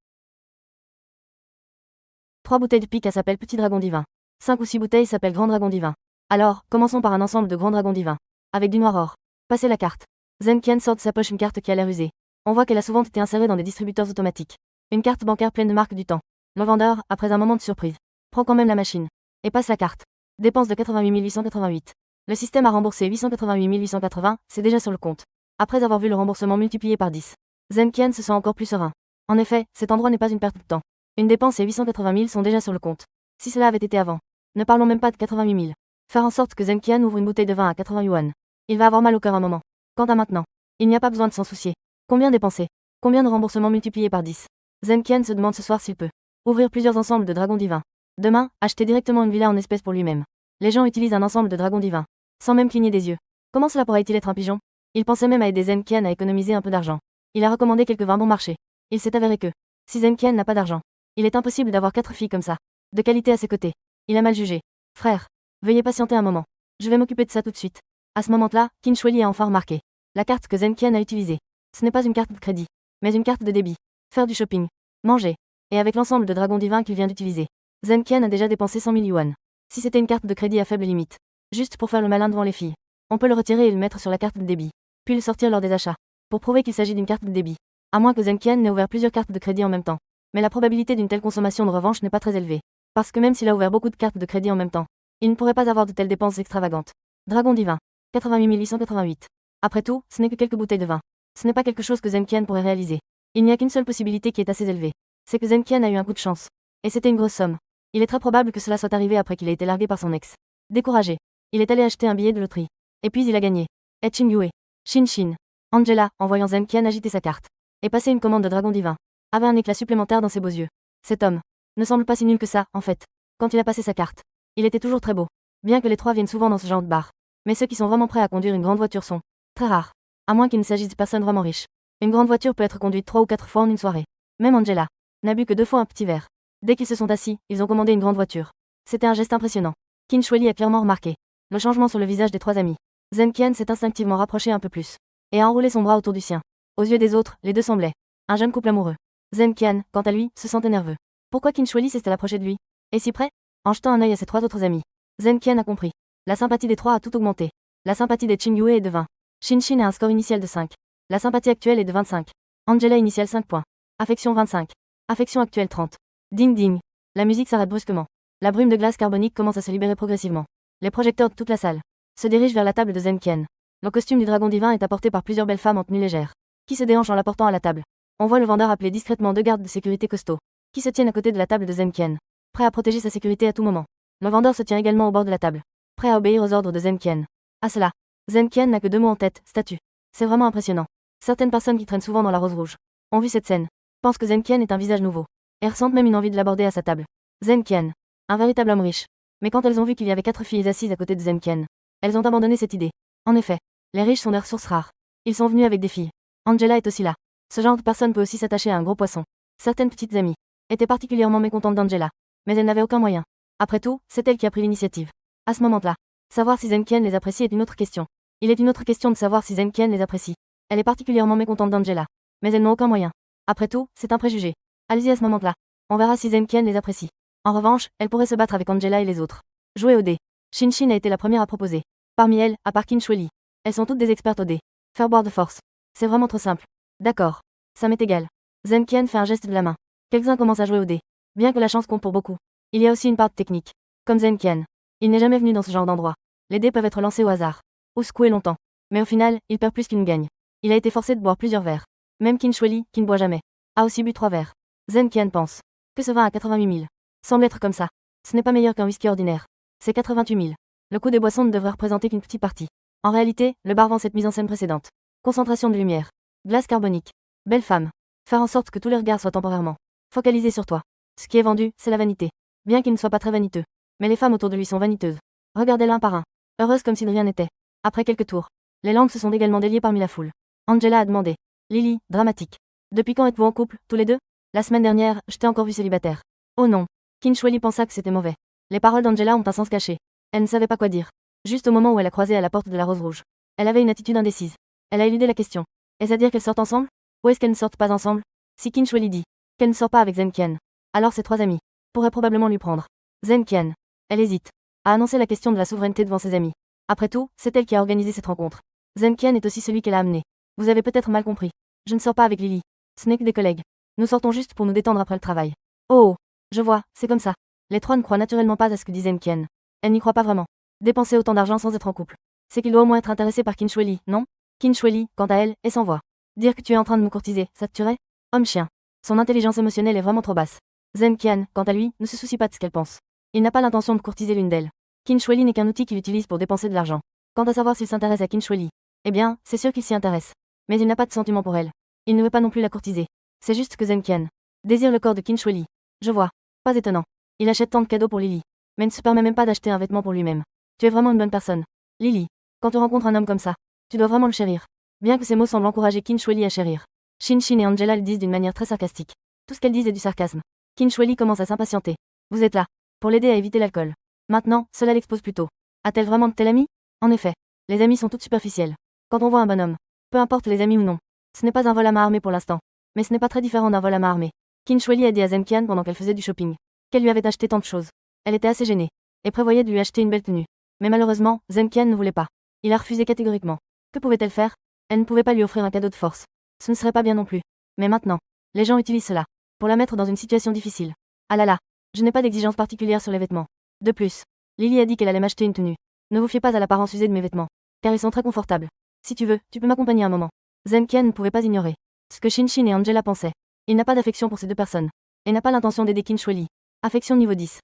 3 bouteilles de Pika s'appellent Petit Dragon Divin. 5 ou 6 bouteilles s'appellent Grand Dragon Divin. Alors, commençons par un ensemble de Grand Dragon Divin. Avec du noir or. Passez la carte. Zhen Qian sort de sa poche une carte qui a l'air usée. On voit qu'elle a souvent été insérée dans des distributeurs automatiques. Une carte bancaire pleine de marques du temps. Le vendeur, après un moment de surprise, prend quand même la machine. Et passe la carte. Dépense de 88 888. Le système a remboursé 888 880, c'est déjà sur le compte. Après avoir vu le remboursement multiplié par 10. Zhen Qian se sent encore plus serein. En effet, cet endroit n'est pas une perte de temps. Une dépense et 880 000 sont déjà sur le compte. Si cela avait été avant. Ne parlons même pas de 88 000. Faire en sorte que Zhen Qian ouvre une bouteille de vin à 80 yuan. Il va avoir mal au cœur un moment. Quant à maintenant, il n'y a pas besoin de s'en soucier. Combien dépenser? Combien de remboursements multipliés par 10? Zhen Qian se demande ce soir s'il peut ouvrir plusieurs ensembles de dragons divins. Demain, acheter directement une villa en espèces pour lui-même. Les gens utilisent un ensemble de dragons divins, sans même cligner des yeux. Comment cela pourrait-il être un pigeon? Il pensait même à aider Zhen Qian à économiser un peu d'argent. Il a recommandé quelques vins bon marché. Il s'est avéré que, si Zhen Qian n'a pas d'argent, il est impossible d'avoir 4 filles comme ça, de qualité à ses côtés. Il a mal jugé. Frère, veuillez patienter un moment. Je vais m'occuper de ça tout de suite. À ce moment-là, Qin Shueli a enfin remarqué la carte que Zhen Qian a utilisée. Ce n'est pas une carte de crédit, mais une carte de débit. Faire du shopping, manger, et avec l'ensemble de dragons divins qu'il vient d'utiliser, Zhen Qian a déjà dépensé 100 000 yuan. Si c'était une carte de crédit à faible limite, juste pour faire le malin devant les filles, on peut le retirer et le mettre sur la carte de débit, puis le sortir lors des achats, pour prouver qu'il s'agit d'une carte de débit. À moins que Zhen Qian n'ait ouvert plusieurs cartes de crédit en même temps. Mais la probabilité d'une telle consommation de revanche n'est pas très élevée. Parce que même s'il a ouvert beaucoup de cartes de crédit en même temps, il ne pourrait pas avoir de telles dépenses extravagantes. Dragon divin. 88 888. Après tout, ce n'est que quelques bouteilles de vin. Ce n'est pas quelque chose que Zhen Qian pourrait réaliser. Il n'y a qu'une seule possibilité qui est assez élevée. C'est que Zhen Qian a eu un coup de chance. Et c'était une grosse somme. Il est très probable que cela soit arrivé après qu'il ait été largué par son ex. Découragé, il est allé acheter un billet de loterie. Et puis il a gagné. Et Qin Yue, Shin Shin, Angela, en voyant Zhen Qian agiter sa carte, et passer une commande de dragon divin, avait un éclat supplémentaire dans ses beaux yeux. Cet homme ne semble pas si nul que ça, en fait. Quand il a passé sa carte, il était toujours très beau. Bien que les 3 viennent souvent dans ce genre de bar. Mais ceux qui sont vraiment prêts à conduire une grande voiture sont très rares. À moins qu'il ne s'agisse de personnes vraiment riches. Une grande voiture peut être conduite 3 ou 4 fois en une soirée. Même Angela n'a bu que 2 fois un petit verre. Dès qu'ils se sont assis, ils ont commandé une grande voiture. C'était un geste impressionnant. Qin Shueli a clairement remarqué le changement sur le visage des 3 amis. Zhen Qian s'est instinctivement rapproché un peu plus et a enroulé son bras autour du sien. Aux yeux des autres, les deux semblaient un jeune couple amoureux. Zhen Qian, quant à lui, se sentait nerveux. Pourquoi Qin Shueli s'était approché de lui? Et si près? En jetant un œil à ses 3 autres amis, Zhen Qian a compris. La sympathie des 3 a tout augmenté. La sympathie des Qin Yue est de 20. Shin Shin a un score initial de 5. La sympathie actuelle est de 25. Angela initiale 5 points. Affection 25. Affection actuelle 30. Ding ding. La musique s'arrête brusquement. La brume de glace carbonique commence à se libérer progressivement. Les projecteurs de toute la salle se dirigent vers la table de Zhen Qian. Le costume du dragon divin est apporté par plusieurs belles femmes en tenue légère, qui se déhanchent en l'apportant à la table. On voit le vendeur appeler discrètement 2 gardes de sécurité costauds, qui se tiennent à côté de la table de Zhen Qian, prêts à protéger sa sécurité à tout moment. Le vendeur se tient également au bord de la table, prêt à obéir aux ordres de Zhen Qian. À cela, Zhen Qian n'a que 2 mots en tête, statue. C'est vraiment impressionnant. Certaines personnes qui traînent souvent dans la rose rouge ont vu cette scène, pensent que Zhen Qian est un visage nouveau, et ressentent même une envie de l'aborder à sa table. Zhen Qian, un véritable homme riche. Mais quand elles ont vu qu'il y avait 4 filles assises à côté de Zhen Qian, elles ont abandonné cette idée. En effet, les riches sont des ressources rares. Ils sont venus avec des filles. Angela est aussi là. Ce genre de personne peut aussi s'attacher à un gros poisson. Certaines petites amies étaient particulièrement mécontentes d'Angela, mais elles n'avaient aucun moyen. Après tout, c'est elle qui a pris l'initiative. À ce moment-là, savoir si Zhen Qian les apprécie est une autre question. Il est une autre question de savoir si Zhen Qian les apprécie. Elle est particulièrement mécontente d'Angela, mais elles n'ont aucun moyen. Après tout, c'est un préjugé. Allez-y à ce moment-là. On verra si Zhen Qian les apprécie. En revanche, elle pourrait se battre avec Angela et les autres. Jouer au dé. Shin Shin a été la première à proposer. Parmi elles, à part Qin Shueli, elles sont toutes des expertes au dé. Faire boire de force. C'est vraiment trop simple. D'accord. Ça m'est égal. Zhen Qian fait un geste de la main. Quelqu'un commence à jouer au dé. Bien que la chance compte pour beaucoup, il y a aussi une part de technique. Comme Zhen Qian. Il n'est jamais venu dans ce genre d'endroit. Les dés peuvent être lancés au hasard. Ou secoués longtemps. Mais au final, il perd plus qu'il ne gagne. Il a été forcé de boire plusieurs verres. Même Qin Shueli, qui ne boit jamais, a aussi bu 3 verres. Zhen Qian pense que ce vin à 88 000 semble être comme ça. Ce n'est pas meilleur qu'un whisky ordinaire. C'est 88 000. Le coût des boissons ne devrait représenter qu'une petite partie. En réalité, le bar vend cette mise en scène précédente. Concentration de lumière. Glace carbonique. Belle femme. Faire en sorte que tous les regards soient temporairement focalisés sur toi. Ce qui est vendu, c'est la vanité. Bien qu'il ne soit pas très vaniteux. Mais les femmes autour de lui sont vaniteuses. Regardez l'un par un. Heureuses comme si de rien n'était. Après quelques tours, les langues se sont également déliées parmi la foule. Angela a demandé. Lily, dramatique. Depuis quand êtes-vous en couple, tous les deux? La semaine dernière, je t'ai encore vu célibataire. Oh non. Qin Shueli pensa que c'était mauvais. Les paroles d'Angela ont un sens caché. Elle ne savait pas quoi dire. Juste au moment où elle a croisé à la porte de la Rose Rouge. Elle avait une attitude indécise. Elle a éludé la question. Est-ce à dire qu'elles sortent ensemble? Ou est-ce qu'elles ne sortent pas ensemble? Si Qin Shueli dit qu'elle ne sort pas avec Zhen Qian, alors ses 3 amis pourraient probablement lui prendre Zhen Qian. Elle hésite à annoncer la question de la souveraineté devant ses amis. Après tout, c'est elle qui a organisé cette rencontre. Zhen Qian est aussi celui qu'elle a amené. Vous avez peut-être mal compris. Je ne sors pas avec Lily. Ce n'est que des collègues. Nous sortons juste pour nous détendre après le travail. Oh, je vois, c'est comme ça. Les 3 ne croient naturellement pas à ce que dit Zhen Qian. Elle n'y croit pas vraiment. Dépenser autant d'argent sans être en couple. C'est qu'il doit au moins être intéressé par Qin Shueli, non? Qin Shueli, quant à elle, est sans voix. Dire que tu es en train de me courtiser, ça te tuerait? Homme-chien. Son intelligence émotionnelle est vraiment trop basse. Zhen Qian, quant à lui, ne se soucie pas de ce qu'elle pense. Il n'a pas l'intention de courtiser l'une d'elles. Qin Shueli n'est qu'un outil qu'il utilise pour dépenser de l'argent. Quant à savoir s'il s'intéresse à Qin Shueli, eh bien, c'est sûr qu'il s'y intéresse. Mais il n'a pas de sentiment pour elle. Il ne veut pas non plus la courtiser. C'est juste que Zhen Qian désire le corps de Qin Shueli. Je vois. Pas étonnant. Il achète tant de cadeaux pour Lily. Mais ne se permet même pas d'acheter un vêtement pour lui-même. Tu es vraiment une bonne personne. Lily, quand tu rencontres un homme comme ça, tu dois vraiment le chérir. Bien que ces mots semblent encourager Qin Shueli à chérir. Shin Shin et Angela le disent d'une manière très sarcastique. Tout ce qu'elles disent est du sarcasme. Qin Shueli commence à s'impatienter. Vous êtes là pour l'aider à éviter l'alcool. Maintenant, cela l'expose plutôt. A-t-elle vraiment de tels amis? En effet, les amis sont toutes superficielles. Quand on voit un bonhomme, peu importe les amis ou non, ce n'est pas un vol à main armée pour l'instant. Mais ce n'est pas très différent d'un vol à main armée. Qin Shueli a dit à Zhen Qian pendant qu'elle faisait du shopping qu'elle lui avait acheté tant de choses. Elle était assez gênée et prévoyait de lui acheter une belle tenue. Mais malheureusement, Zhen Qian ne voulait pas. Il a refusé catégoriquement. Que pouvait-elle faire? Elle ne pouvait pas lui offrir un cadeau de force. Ce ne serait pas bien non plus. Mais maintenant, les gens utilisent cela pour la mettre dans une situation difficile. Ah là là, je n'ai pas d'exigence particulière sur les vêtements. De plus, Lily a dit qu'elle allait m'acheter une tenue. Ne vous fiez pas à l'apparence usée de mes vêtements, car ils sont très confortables. Si tu veux, tu peux m'accompagner un moment. Zhen Qian ne pouvait pas ignorer ce que Shin Shin et Angela pensaient. Il n'a pas d'affection pour ces 2 personnes et n'a pas l'intention d'aider Qin Shueli. Affection niveau 10.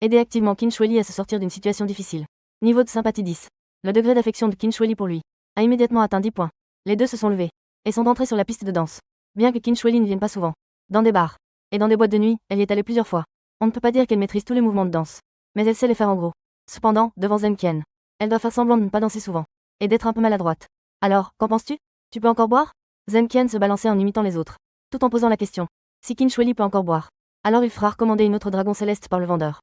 Aider activement Qin Shueli à se sortir d'une situation difficile. Niveau de sympathie 10. Le degré d'affection de Qin Shueli pour lui a immédiatement atteint 10 points. Les deux se sont levés et sont entrés sur la piste de danse. Bien que Qin Shueli ne vienne pas souvent dans des bars et dans des boîtes de nuit, elle y est allée plusieurs fois. On ne peut pas dire qu'elle maîtrise tous les mouvements de danse, mais elle sait les faire en gros. Cependant, devant Zhen Qian, elle doit faire semblant de ne pas danser souvent et d'être un peu maladroite. Alors, qu'en penses-tu? Tu peux encore boire? Zhen Qian se balançait en imitant les autres, tout en posant la question. Si Qin Shueli peut encore boire, alors il fera recommander une autre dragon céleste par le vendeur.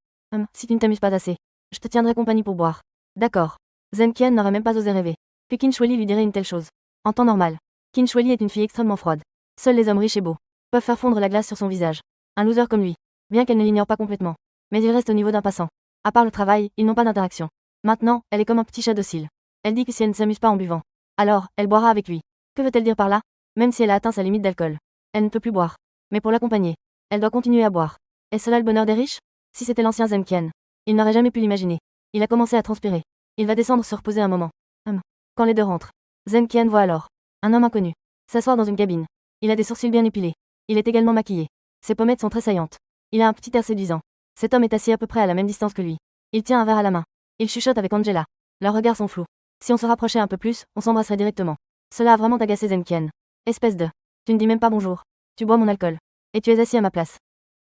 Si tu ne t'amuses pas assez, je te tiendrai compagnie pour boire. D'accord. Zhen Qian n'aurait même pas osé rêver que Qin Shueli lui dirait une telle chose. En temps normal, Qin Shueli est une fille extrêmement froide. Seuls les hommes riches et beaux peuvent faire fondre la glace sur son visage. Un loser comme lui, bien qu'elle ne l'ignore pas complètement. Mais il reste au niveau d'un passant. À part le travail, ils n'ont pas d'interaction. Maintenant, elle est comme un petit chat docile. Elle dit que si elle ne s'amuse pas en buvant, alors, elle boira avec lui. Que veut-elle dire par là? Même si elle a atteint sa limite d'alcool, elle ne peut plus boire. Mais pour l'accompagner, elle doit continuer à boire. Est-ce cela le bonheur des riches? Si c'était l'ancien Zhen Qian, il n'aurait jamais pu l'imaginer. Il a commencé à transpirer. Il va descendre se reposer un moment. Quand les deux rentrent, Zhen Qian voit alors un homme inconnu s'asseoir dans une cabine. Il a des sourcils bien épilés. Il est également maquillé. Ses pommettes sont très saillantes. Il a un petit air séduisant. Cet homme est assis à peu près à la même distance que lui. Il tient un verre à la main. Il chuchote avec Angela. Leurs regards sont flous. Si on se rapprochait un peu plus, on s'embrasserait directement. Cela a vraiment agacé Zhen Qian. Espèce de... Tu ne dis même pas bonjour. Tu bois mon alcool. Et tu es assis à ma place.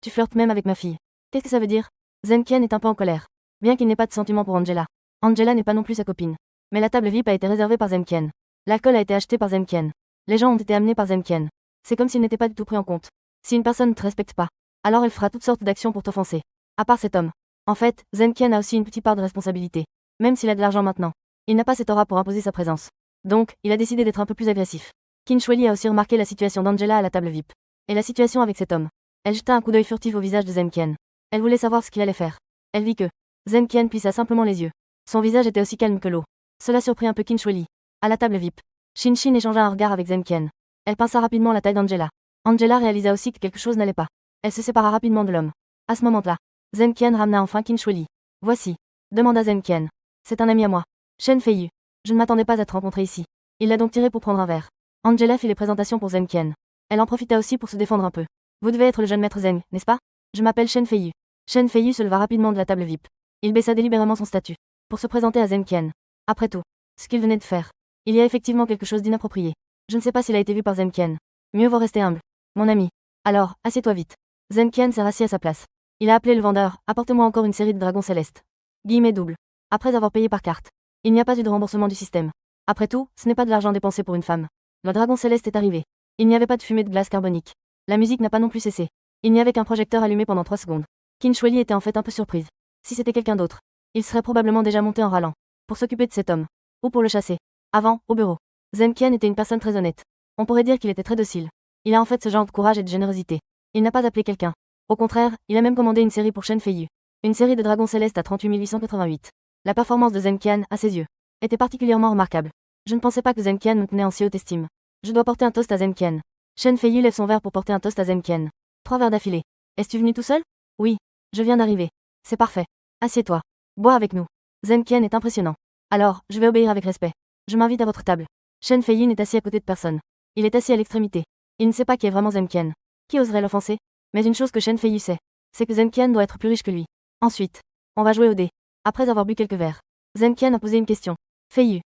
Tu flirtes même avec ma fille. Qu'est-ce que ça veut dire? Zhen Qian est un peu en colère. Bien qu'il n'ait pas de sentiment pour Angela. Angela n'est pas non plus sa copine. Mais la table VIP a été réservée par Zhen Qian. L'alcool a été acheté par Zhen Qian. Les gens ont été amenés par Zhen Qian. C'est comme s'il n'était pas du tout pris en compte. Si une personne ne te respecte pas, alors elle fera toutes sortes d'actions pour t'offenser. À part cet homme. En fait, Zhen Qian a aussi une petite part de responsabilité. Même s'il a de l'argent maintenant, il n'a pas cette aura pour imposer sa présence. Donc, il a décidé d'être un peu plus agressif. Qin Shueli a aussi remarqué la situation d'Angela à la table VIP. Et la situation avec cet homme. Elle jeta un coup d'œil furtif au visage de Zhen Qian. Elle voulait savoir ce qu'il allait faire. Elle vit que Zhen Qian plissa simplement les yeux. Son visage était aussi calme que l'eau. Cela surprit un peu Qin Shueli. À la table VIP, Shin Shin échangea un regard avec Zhen Qian. Elle pinça rapidement la taille d'Angela. Angela réalisa aussi que quelque chose n'allait pas. Elle se sépara rapidement de l'homme. À ce moment-là, Zheng Qian ramena enfin Qin Shuili. Voici, demanda Zheng Qian. C'est un ami à moi. Shen Feiyu. Je ne m'attendais pas à te rencontrer ici. Il l'a donc tiré pour prendre un verre. Angela fit les présentations pour Zheng Qian. Elle en profita aussi pour se défendre un peu. Vous devez être le jeune maître Zheng, n'est-ce pas? Je m'appelle Shen Feiyu. Shen Feiyu se leva rapidement de la table VIP. Il baissa délibérément son statut pour se présenter à Zheng Qian. Après tout, ce qu'il venait de faire, il y a effectivement quelque chose d'inapproprié. Je ne sais pas s'il a été vu par Zheng Qian. Mieux vaut rester humble. Mon ami. Alors, assieds-toi vite. Zheng Qian s'est rassis à sa place. Il a appelé le vendeur. Apportez-moi encore une série de dragons célestes. Guillemets double. Après avoir payé par carte. Il n'y a pas eu de remboursement du système. Après tout, ce n'est pas de l'argent dépensé pour une femme. Le dragon céleste est arrivé. Il n'y avait pas de fumée de glace carbonique. La musique n'a pas non plus cessé. Il n'y avait qu'un projecteur allumé pendant 3 secondes. Qin Shuili était en fait un peu surprise. Si c'était quelqu'un d'autre, il serait probablement déjà monté en râlant pour s'occuper de cet homme, ou pour le chasser. Avant, au bureau. Zheng Qian était une personne très honnête. On pourrait dire qu'il était très docile. Il a en fait ce genre de courage et de générosité. Il n'a pas appelé quelqu'un. Au contraire, il a même commandé une série pour Shen Feiyu. Une série de dragons célestes à 38 888. La performance de Zheng Qian, à ses yeux, était particulièrement remarquable. Je ne pensais pas que Zheng Qian me tenait en si haute estime. Je dois porter un toast à Zheng Qian. Shen Feiyu lève son verre pour porter un toast à Zheng Qian. 3 verres d'affilée. Es-tu venu tout seul? Oui. Je viens d'arriver. C'est parfait. Assieds-toi. Bois avec nous. Zheng Qian est impressionnant. Alors, je vais obéir avec respect. Je m'invite à votre table. Shen Feiyu n'est assis à côté de personne. Il est assis à l'extrémité. Il ne sait pas qui est vraiment Zheng Qian. Qui oserait l'offenser? Mais une chose que Shen Feiyu sait, c'est que Zheng Qian doit être plus riche que lui. Ensuite, on va jouer au dé. Après avoir bu quelques verres, Zheng Qian a posé une question. Feiyu.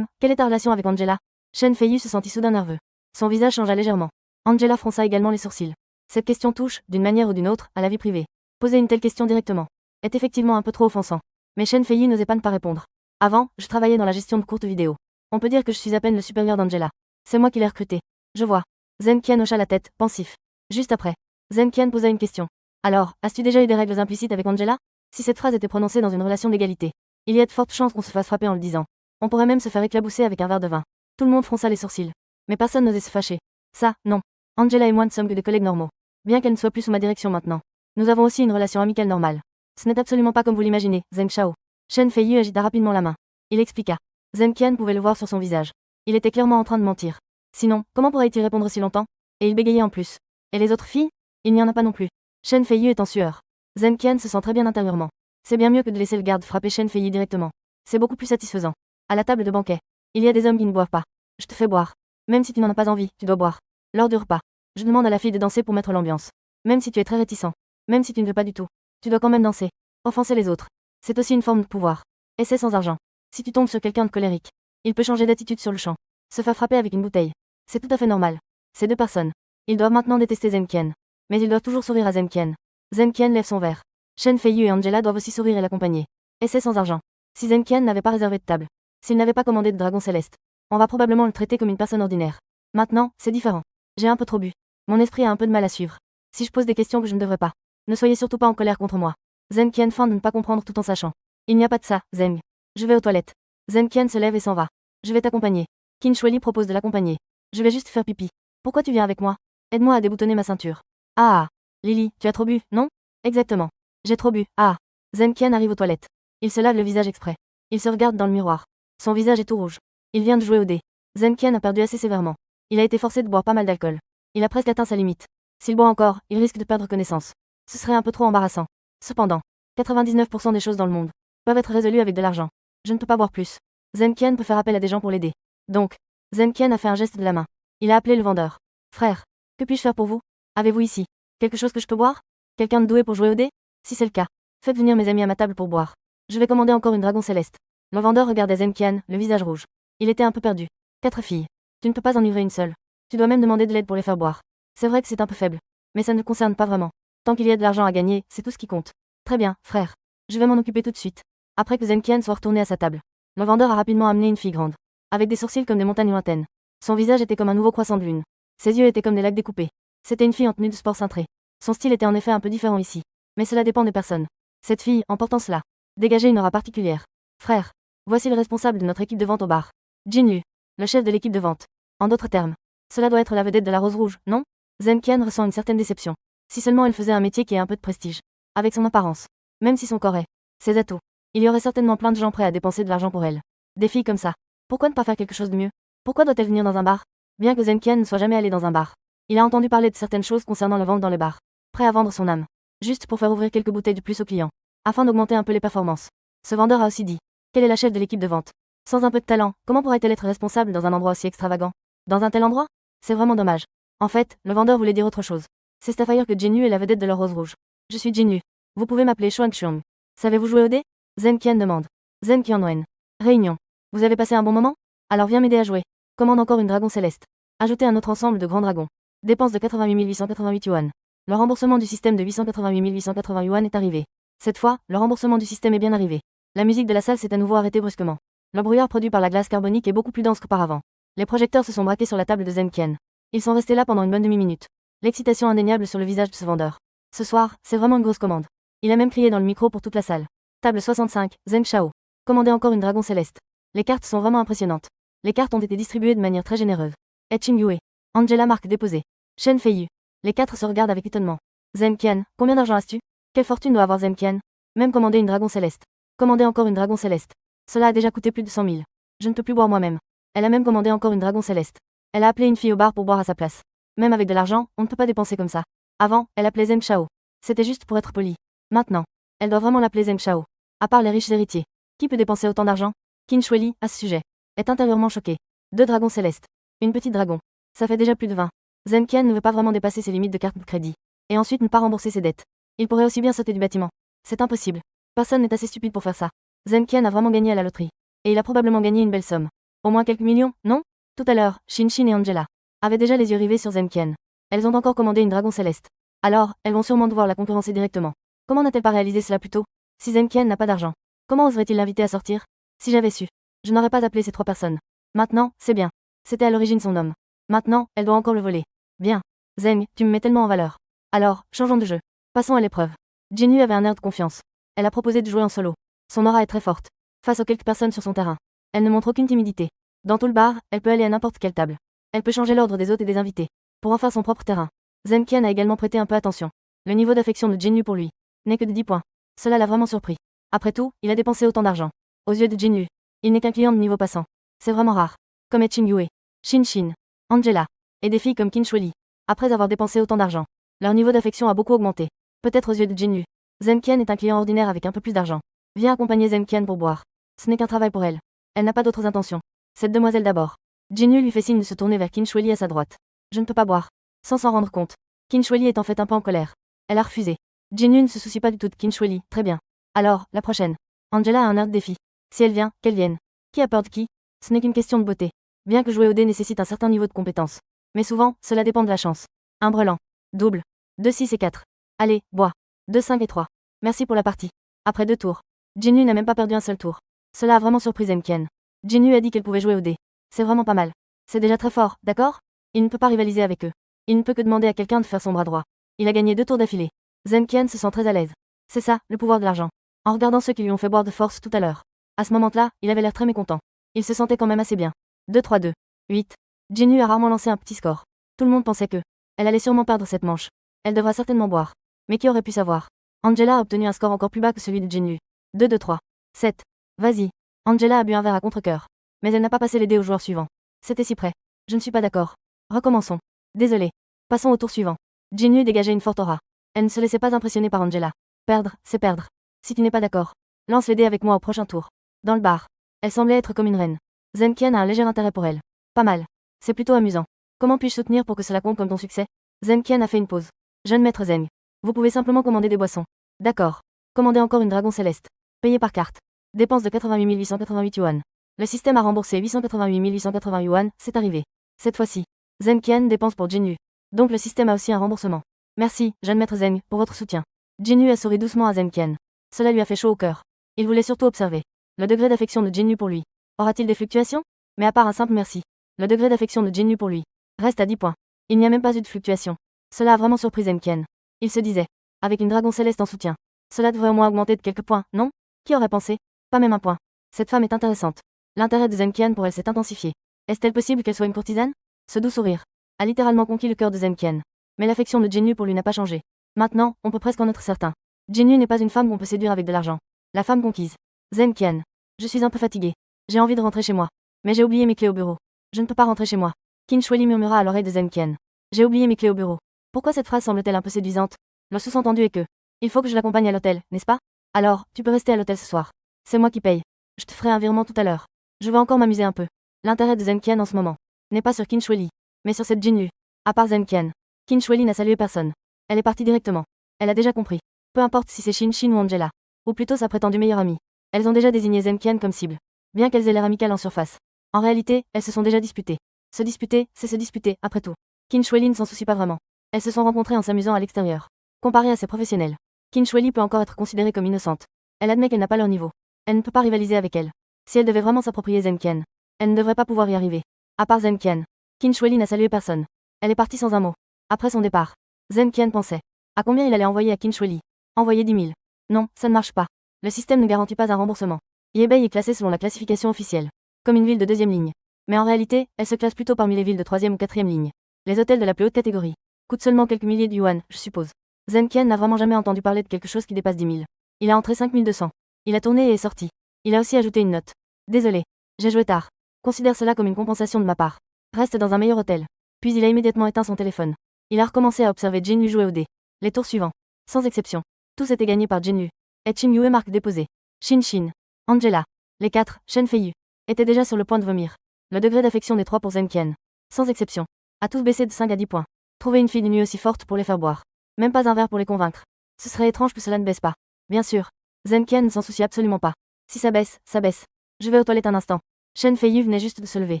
Quelle est ta relation avec Angela? Shen Feiyu se sentit soudain nerveux. Son visage changea légèrement. Angela fronça également les sourcils. Cette question touche, d'une manière ou d'une autre, à la vie privée. Poser une telle question directement est effectivement un peu trop offensant. Mais Shen Feiyu n'osait pas ne pas répondre. Avant, je travaillais dans la gestion de courtes vidéos. On peut dire que je suis à peine le supérieur d'Angela. C'est moi qui l'ai recruté. Je vois. Zheng Qian hocha la tête, pensif. Juste après, Zheng Qian posa une question. Alors, as-tu déjà eu des règles implicites avec Angela? Si cette phrase était prononcée dans une relation d'égalité, il y a de fortes chances qu'on se fasse frapper en le disant. On pourrait même se faire éclabousser avec un verre de vin. Tout le monde fronça les sourcils. Mais personne n'osait se fâcher. Ça, non. Angela et moi ne sommes que des collègues normaux. Bien qu'elle ne soit plus sous ma direction maintenant. Nous avons aussi une relation amicale normale. Ce n'est absolument pas comme vous l'imaginez, Zheng Shao. Shen Feiyu agita rapidement la main. Il expliqua. Zheng Qian pouvait le voir sur son visage. Il était clairement en train de mentir. Sinon, comment pourrait-il répondre si longtemps? Et il bégayait en plus. Et les autres filles? Il n'y en a pas non plus. Shen Feiyu est en sueur. Zheng Qian se sent très bien intérieurement. C'est bien mieux que de laisser le garde frapper Shen Feiyu directement. C'est beaucoup plus satisfaisant. À la table de banquet, il y a des hommes qui ne boivent pas. Je te fais boire. Même si tu n'en as pas envie, tu dois boire. Lors du repas, je demande à la fille de danser pour mettre l'ambiance. Même si tu es très réticent. Même si tu ne veux pas du tout. Tu dois quand même danser. Offenser les autres. C'est aussi une forme de pouvoir. Et c'est sans argent. Si tu tombes sur quelqu'un de colérique, il peut changer d'attitude sur le champ. Se faire frapper avec une bouteille. C'est tout à fait normal. Ces 2 personnes. Ils doivent maintenant détester Zheng Qian. Mais ils doivent toujours sourire à Zheng Qian. Zheng Qian lève son verre. Shen Feiyu et Angela doivent aussi sourire et l'accompagner. Et c'est sans argent. Si Zheng Qian n'avait pas réservé de table, s'il n'avait pas commandé de dragon céleste, on va probablement le traiter comme une personne ordinaire. Maintenant, c'est différent. J'ai un peu trop bu. Mon esprit a un peu de mal à suivre. Si je pose des questions que je ne devrais pas, ne soyez surtout pas en colère contre moi. Zheng Qian feint de ne pas comprendre tout en sachant. Il n'y a pas de ça, Zheng. Je vais aux toilettes. Zheng Qian se lève et s'en va. Je vais t'accompagner. Qin Shuili propose de l'accompagner. Je vais juste faire pipi. Pourquoi tu viens avec moi? Aide-moi à déboutonner ma ceinture. Ah. Lily, tu as trop bu, non? Exactement. J'ai trop bu. Ah. Zheng Qian arrive aux toilettes. Il se lave le visage exprès. Il se regarde dans le miroir. Son visage est tout rouge. Il vient de jouer au dé. Zheng Qian a perdu assez sévèrement. Il a été forcé de boire pas mal d'alcool. Il a presque atteint sa limite. S'il boit encore, il risque de perdre connaissance. Ce serait un peu trop embarrassant. Cependant, 99% des choses dans le monde peuvent être résolues avec de l'argent. Je ne peux pas boire plus. Zheng Qian peut faire appel à des gens pour l'aider. Donc, Zheng Qian a fait un geste de la main. Il a appelé le vendeur. Frère, que puis-je faire pour vous? Avez-vous ici quelque chose que je peux boire? Quelqu'un de doué pour jouer au dé? Si c'est le cas, faites venir mes amis à ma table pour boire. Je vais commander encore une dragon céleste. Le vendeur regardait Zheng Qian, le visage rouge. Il était un peu perdu. 4 filles. Tu ne peux pas enivrer une seule. Tu dois même demander de l'aide pour les faire boire. C'est vrai que c'est un peu faible. Mais ça ne le concerne pas vraiment. Tant qu'il y a de l'argent à gagner, c'est tout ce qui compte. Très bien, frère. Je vais m'en occuper tout de suite. Après que Zheng Qian soit retourné à sa table, le vendeur a rapidement amené une fille grande, avec des sourcils comme des montagnes lointaines. Son visage était comme un nouveau croissant de lune. Ses yeux étaient comme des lacs découpés. C'était une fille en tenue de sport cintrée. Son style était en effet un peu différent ici. Mais cela dépend des personnes. Cette fille, en portant cela, dégageait une aura particulière. Frère, voici le responsable de notre équipe de vente au bar. Jin Lu, le chef de l'équipe de vente. En d'autres termes, cela doit être la vedette de la Rose Rouge, non? Zheng Qian ressent une certaine déception. Si seulement elle faisait un métier qui ait un peu de prestige. Avec son apparence. Même si son corps est. Ses atouts. Il y aurait certainement plein de gens prêts à dépenser de l'argent pour elle. Des filles comme ça. Pourquoi ne pas faire quelque chose de mieux? Pourquoi doit-elle venir dans un bar? Bien que Zheng Qian ne soit jamais allé dans un bar, il a entendu parler de certaines choses concernant la vente dans les bars. prêt à vendre son âme. Juste pour faire ouvrir quelques bouteilles de plus aux clients. Afin d'augmenter un peu les performances. Ce vendeur a aussi dit. Quelle est la chef de l'équipe de vente? Sans un peu de talent, comment pourrait-elle être responsable dans un endroit aussi extravagant? Dans un tel endroit? C'est vraiment dommage. En fait, le vendeur voulait dire autre chose. C'est Sapphire que Jinyu est la vedette de leur rose rouge. Je suis Jinyu. Vous pouvez m'appeler Xuan Xiong. Savez-vous jouer au dé? Zhen Qian demande. Zhen Qianwen. Réunion. Vous avez passé un bon moment? Alors viens m'aider à jouer. Commande encore une dragon céleste. Ajoutez un autre ensemble de grands dragons. Dépense de 88 888 yuan. Le remboursement du système de 888 880 yuan est arrivé. Cette fois, le remboursement du système est bien arrivé. La musique de la salle s'est à nouveau arrêtée brusquement. Le brouillard produit par la glace carbonique est beaucoup plus dense qu'auparavant. Les projecteurs se sont braqués sur la table de Zhen Qian. Ils sont restés là pendant une bonne demi-minute. L'excitation indéniable sur le visage de ce vendeur. Ce soir, c'est vraiment une grosse commande. Il a même crié dans le micro pour toute la salle. Table 65, Zheng Shao. Commandez encore une dragon céleste. Les cartes sont vraiment impressionnantes. Les cartes ont été distribuées de manière très généreuse. Etching Yue. Angela marque déposée. Shen Feiyu. Les quatre se regardent avec étonnement. Zhen Qian, combien d'argent as-tu? Quelle fortune doit avoir Zhen Qian? Même commander une dragon céleste. Commandez encore une dragon céleste. Cela a déjà coûté plus de 100 000. Je ne peux plus boire moi-même. Elle a même commandé encore une dragon céleste. Elle a appelé une fille au bar pour boire à sa place. Même avec de l'argent, on ne peut pas dépenser comme ça. Avant, elle appelait Zheng Shao. C'était juste pour être polie. Maintenant, elle doit vraiment l'appeler Zheng Shao. À part les riches héritiers. Qui peut dépenser autant d'argent? Qin Shueli, à ce sujet, est intérieurement choqué. 2 dragons célestes. Une petite dragon. Ça fait déjà plus de 20. Zhen Qian ne veut pas vraiment dépasser ses limites de carte de crédit. Et ensuite ne pas rembourser ses dettes. Il pourrait aussi bien sauter du bâtiment. C'est impossible. Personne n'est assez stupide pour faire ça. Zhen Qian a vraiment gagné à la loterie. Et il a probablement gagné une belle somme. Au moins quelques millions, non? Tout à l'heure, Shin Shin et Angela avaient déjà les yeux rivés sur Zhen Qian. Elles ont encore commandé une dragon céleste. Alors, elles vont sûrement devoir la concurrencer directement. Comment n'a-t-elle pas réalisé cela plus tôt? Si Zhen Qian n'a pas d'argent, comment oserait-il l'inviter à sortir? Si j'avais su, je n'aurais pas appelé ces 3 personnes. Maintenant, c'est bien. C'était à l'origine son homme. Maintenant, elle doit encore le voler. Bien. Zeng, tu me mets tellement en valeur. Alors, changeons de jeu. Passons à l'épreuve. Jinyu avait un air de confiance. Elle a proposé de jouer en solo. Son aura est très forte. Face aux quelques personnes sur son terrain. Elle ne montre aucune timidité. Dans tout le bar, elle peut aller à n'importe quelle table. Elle peut changer l'ordre des hôtes et des invités. Pour en faire son propre terrain. Zhen Qian a également prêté un peu attention. Le niveau d'affection de Jinyu pour lui n'est que de 10 points. Cela l'a vraiment surpris. Après tout, il a dépensé autant d'argent. Aux yeux de Jinyu, il n'est qu'un client de niveau passant. C'est vraiment rare. Comme Etching Yue, Shin Shin, Angela, et des filles comme Qin Shueli. Après avoir dépensé autant d'argent, leur niveau d'affection a beaucoup augmenté. Peut-être aux yeux de Jinyu. Zhen Qian est un client ordinaire avec un peu plus d'argent. Viens accompagner Zhen Qian pour boire. Ce n'est qu'un travail pour elle. Elle n'a pas d'autres intentions. Cette demoiselle d'abord. Jinyu lui fait signe de se tourner vers Qin Shueli à sa droite. Je ne peux pas boire. Sans s'en rendre compte. Qin Shueli est en fait un peu en colère. Elle a refusé. Jinyu ne se soucie pas du tout de Qin Shueli. Très bien. Alors, la prochaine. Angela a un air de défi. Si elle vient, qu'elle vienne. Qui a peur de qui? Ce n'est qu'une question de beauté. Bien que jouer au dé nécessite un certain niveau de compétence. Mais souvent, cela dépend de la chance. Un brelan. Double. 2, 6 et 4. Allez, bois. 2, 5 et 3. Merci pour la partie. Après 2 tours. Jinyu n'a même pas perdu un seul tour. Cela a vraiment surpris Zhen Qian. Jinyu a dit qu'elle pouvait jouer au dé. C'est vraiment pas mal. C'est déjà très fort, d'accord? Il ne peut pas rivaliser avec eux. Il ne peut que demander à quelqu'un de faire son bras droit. Il a gagné 2 tours d'affilée. Zhen Qian se sent très à l'aise. C'est ça, le pouvoir de l'argent. En regardant ceux qui lui ont fait boire de force tout à l'heure. À ce moment-là, il avait l'air très mécontent. Il se sentait quand même assez bien. 2, 3, 2. 8. Jinyu a rarement lancé un petit score. Tout le monde pensait que elle allait sûrement perdre cette manche. Elle devra certainement boire. Mais qui aurait pu savoir? Angela a obtenu un score encore plus bas que celui de Jinyu. 2, 2, 3. 7. Vas-y. Angela a bu un verre à contre-cœur. Mais elle n'a pas passé les dés au joueur suivant. C'était si près. Je ne suis pas d'accord. Recommençons. Désolé. Passons au tour suivant. Jinyu dégageait une forte aura. Elle ne se laissait pas impressionner par Angela. Perdre, c'est perdre. Si tu n'es pas d'accord, lance les dés avec moi au prochain tour. Dans le bar. Elle semblait être comme une reine. Zhen Qian a un léger intérêt pour elle. Pas mal. C'est plutôt amusant. Comment puis-je soutenir pour que cela compte comme ton succès? Zhen Qian a fait une pause. Jeune maître Zeng. Vous pouvez simplement commander des boissons. D'accord. Commandez encore une dragon céleste. Payez par carte. Dépense de 88 888 yuan. Le système a remboursé 888 880 yuan, c'est arrivé. Cette fois-ci. Zhen Qian dépense pour Jinyu. Donc le système a aussi un remboursement. Merci, jeune maître Zeng, pour votre soutien. Jinyu a souri doucement à Zhen Qian. Cela lui a fait chaud au cœur. Il voulait surtout observer le degré d'affection de Jinyu pour lui. Aura-t-il des fluctuations? Mais à part un simple merci, le degré d'affection de Jinyu pour lui reste à 10 points. Il n'y a même pas eu de fluctuation. Cela a vraiment surpris Zhen Qian. Il se disait, avec une dragon céleste en soutien, cela devrait au moins augmenter de quelques points, non? Qui aurait pensé? Pas même un point. Cette femme est intéressante. L'intérêt de Zhen Qian pour elle s'est intensifié. Est-elle possible qu'elle soit une courtisane? Ce doux sourire a littéralement conquis le cœur de Zhen Qian. Mais l'affection de Jinyu pour lui n'a pas changé. Maintenant, on peut presque en être certain. Jinyu n'est pas une femme qu'on peut séduire avec de l'argent. La femme conquise. Zhen Qian. Je suis un peu fatiguée. J'ai envie de rentrer chez moi. Mais j'ai oublié mes clés au bureau. Je ne peux pas rentrer chez moi. Qin Shueli murmura à l'oreille de Zhen Qian. J'ai oublié mes clés au bureau. Pourquoi cette phrase semble-t-elle un peu séduisante? Le sous-entendu est que il faut que je l'accompagne à l'hôtel, n'est-ce pas? Alors, tu peux rester à l'hôtel ce soir. C'est moi qui paye. Je te ferai un virement tout à l'heure. Je veux encore m'amuser un peu. L'intérêt de Zen Qian en ce moment n'est pas sur Qin Shueli, mais sur cette Jinlu. À part Zen Qian, Qin Shueli n'a salué personne. Elle est partie directement. Elle a déjà compris. Peu importe si c'est Shin Shin ou Angela, ou plutôt sa prétendue meilleure amie. Elles ont déjà désigné Zen Qian comme cible. Bien qu'elles aient l'air amicales en surface. En réalité, elles se sont déjà disputées. Se disputer, c'est se disputer, après tout. Qin Shueli ne s'en soucie pas vraiment. Elles se sont rencontrées en s'amusant à l'extérieur. Comparée à ses professionnels, Qin Shueli peut encore être considérée comme innocente. Elle admet qu'elle n'a pas leur niveau. Elle ne peut pas rivaliser avec elle. Si elle devait vraiment s'approprier Zen Qian, elle ne devrait pas pouvoir y arriver. À part Zen Qian, Qin Shueli n'a salué personne. Elle est partie sans un mot. Après son départ, Zen Qian pensait à combien il allait envoyer à Qin Shueli. Envoyer 10 000. Non, ça ne marche pas. Le système ne garantit pas un remboursement. Yebei est classée selon la classification officielle, comme une ville de deuxième ligne. Mais en réalité, elle se classe plutôt parmi les villes de troisième ou quatrième ligne. Les hôtels de la plus haute catégorie coûtent seulement quelques milliers de yuan, je suppose. Zen Qian n'a vraiment jamais entendu parler de quelque chose qui dépasse 10 000. Il a entré 5200. Il a tourné et est sorti. Il a aussi ajouté une note. Désolé. J'ai joué tard. Considère cela comme une compensation de ma part. Reste dans un meilleur hôtel. Puis il a immédiatement éteint son téléphone. Il a recommencé à observer Jinlu jouer au dé. Les tours suivants. Sans exception. Tous étaient gagnés par Jinlu. Et Qin Yue marque déposée. Shin Shin. Angela. Les quatre, Shen Feiyu, étaient déjà sur le point de vomir. Le degré d'affection des trois pour Zen Qian, sans exception, a tous baissé de 5 à 10 points. Trouver une fille d'une nuit aussi forte pour les faire boire. Même pas un verre pour les convaincre. Ce serait étrange que cela ne baisse pas. Bien sûr. Zen Qian ne s'en soucie absolument pas. Si ça baisse, ça baisse. Je vais aux toilettes un instant. Shen Feiyu venait juste de se lever.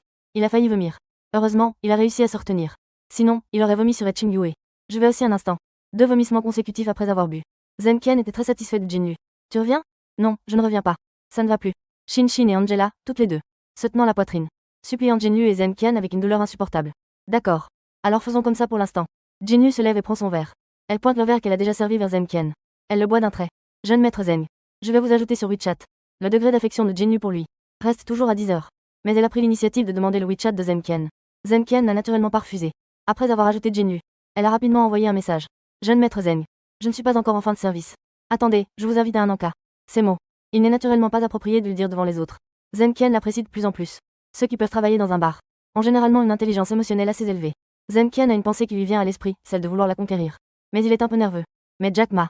Il a failli vomir. Heureusement, il a réussi à se retenir. Sinon, il aurait vomi sur Qin Yue. Je vais aussi un instant. 2 vomissements consécutifs après avoir bu. Zen Qian était très satisfait de Jinlu. Tu reviens? Non, je ne reviens pas. Ça ne va plus. Shin Shin et Angela, toutes les deux, se tenant la poitrine. Suppliant Jinlu et Zen Qian avec une douleur insupportable. D'accord. Alors faisons comme ça pour l'instant. Jinlu se lève et prend son verre. Elle pointe le verre qu'elle a déjà servi vers Zen Qian. Elle le boit d'un trait. Jeune maître Zen. Je vais vous ajouter sur WeChat. Le degré d'affection de Jinlu pour lui reste toujours à 10 heures. Mais elle a pris l'initiative de demander le WeChat de Zen Qian. Zen Qian n'a naturellement pas refusé. Après avoir ajouté Jinlu, elle a rapidement envoyé un message. Jeune maître Zen. Je ne suis pas encore en fin de service. Attendez, je vous invite à un encas. Ces mots. Il n'est naturellement pas approprié de le dire devant les autres. Zen Qian l'apprécie de plus en plus. Ceux qui peuvent travailler dans un bar ont généralement une intelligence émotionnelle assez élevée. Zen Qian a une pensée qui lui vient à l'esprit, celle de vouloir la conquérir. Mais il est un peu nerveux. Mais Jack Ma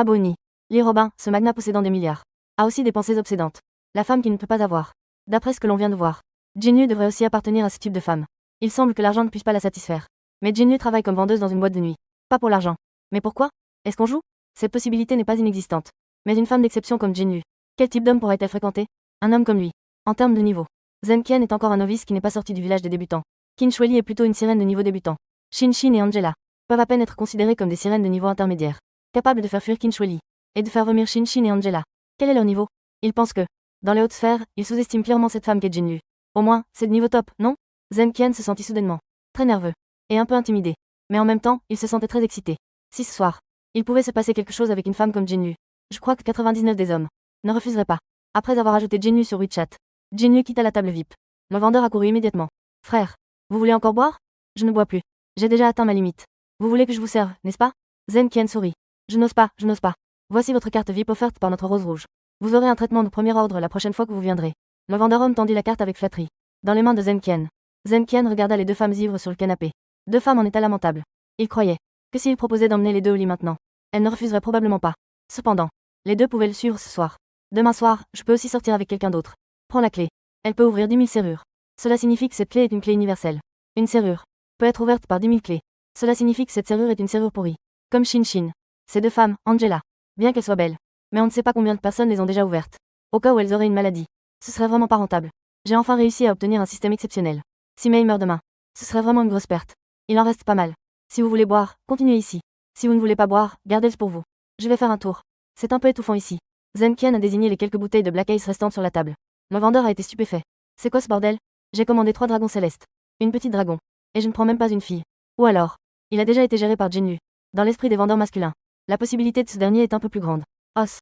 Bonnie, Lee Robin, ce magnat possédant des milliards, a aussi des pensées obsédantes. La femme qu'il ne peut pas avoir. D'après ce que l'on vient de voir, Jinlu devrait aussi appartenir à ce type de femme. Il semble que l'argent ne puisse pas la satisfaire. Mais Jinlu travaille comme vendeuse dans une boîte de nuit. Pas pour l'argent. Mais pourquoi? Est-ce qu'on joue? Cette possibilité n'est pas inexistante. Mais une femme d'exception comme Jinlu, quel type d'homme pourrait-elle fréquenter? Un homme comme lui. En termes de niveau, Zen Qian est encore un novice qui n'est pas sorti du village des débutants. Qin Shueli est plutôt une sirène de niveau débutant. Shin Shin et Angela peuvent à peine être considérées comme des sirènes de niveau intermédiaire, capables de faire fuir Qin Shueli et de faire vomir Shin Shin et Angela. Quel est leur niveau? Ils pensent que, dans les hautes sphères, ils sous-estiment clairement cette femme qu'est Jinlu. Au moins, c'est de niveau top, non? Zen Qian se sentit soudainement très nerveux et un peu intimidé. Mais en même temps, il se sentait très excité. Si ce soir, il pouvait se passer quelque chose avec une femme comme Jinlu, je crois que 99 des hommes ne refuseraient pas. Après avoir ajouté Jinlu sur WeChat, Jinlu quitta la table VIP. Le vendeur accourut immédiatement. Frère, vous voulez encore boire? Je ne bois plus. J'ai déjà atteint ma limite. Vous voulez que je vous serve, n'est-ce pas? Zen Qian sourit. Je n'ose pas. Voici votre carte VIP offerte par notre Rose Rouge. Vous aurez un traitement de premier ordre la prochaine fois que vous viendrez. Le vendeur homme tendit la carte avec flatterie. Dans les mains de Zen Qian. Zen Qian regarda les deux femmes ivres sur le canapé. Deux femmes en état lamentable. Il croyait que s'il proposait d'emmener les deux au lit maintenant, elles ne refuseraient probablement pas. Cependant, les deux pouvaient le suivre ce soir. Demain soir, je peux aussi sortir avec quelqu'un d'autre. Prends la clé. Elle peut ouvrir 10 000 serrures. Cela signifie que cette clé est une clé universelle. Une serrure peut être ouverte par 10 000 clés. Cela signifie que cette serrure est une serrure pourrie. Comme Shin Shin. Ces deux femmes, Angela, bien qu'elles soient belles, mais on ne sait pas combien de personnes les ont déjà ouvertes. Au cas où elles auraient une maladie. Ce serait vraiment pas rentable. J'ai enfin réussi à obtenir un système exceptionnel. Si Mei meurt demain, ce serait vraiment une grosse perte. Il en reste pas mal. Si vous voulez boire, continuez ici. Si vous ne voulez pas boire, gardez-le pour vous. Je vais faire un tour. C'est un peu étouffant ici. Zen Qian a désigné les quelques bouteilles de Black Ice restantes sur la table. Le vendeur a été stupéfait. C'est quoi ce bordel? J'ai commandé 3 dragons célestes. Une petite dragon. Et je ne prends même pas une fille. Ou alors, il a déjà été géré par Jinlu. Dans l'esprit des vendeurs masculins, la possibilité de ce dernier est un peu plus grande. Os.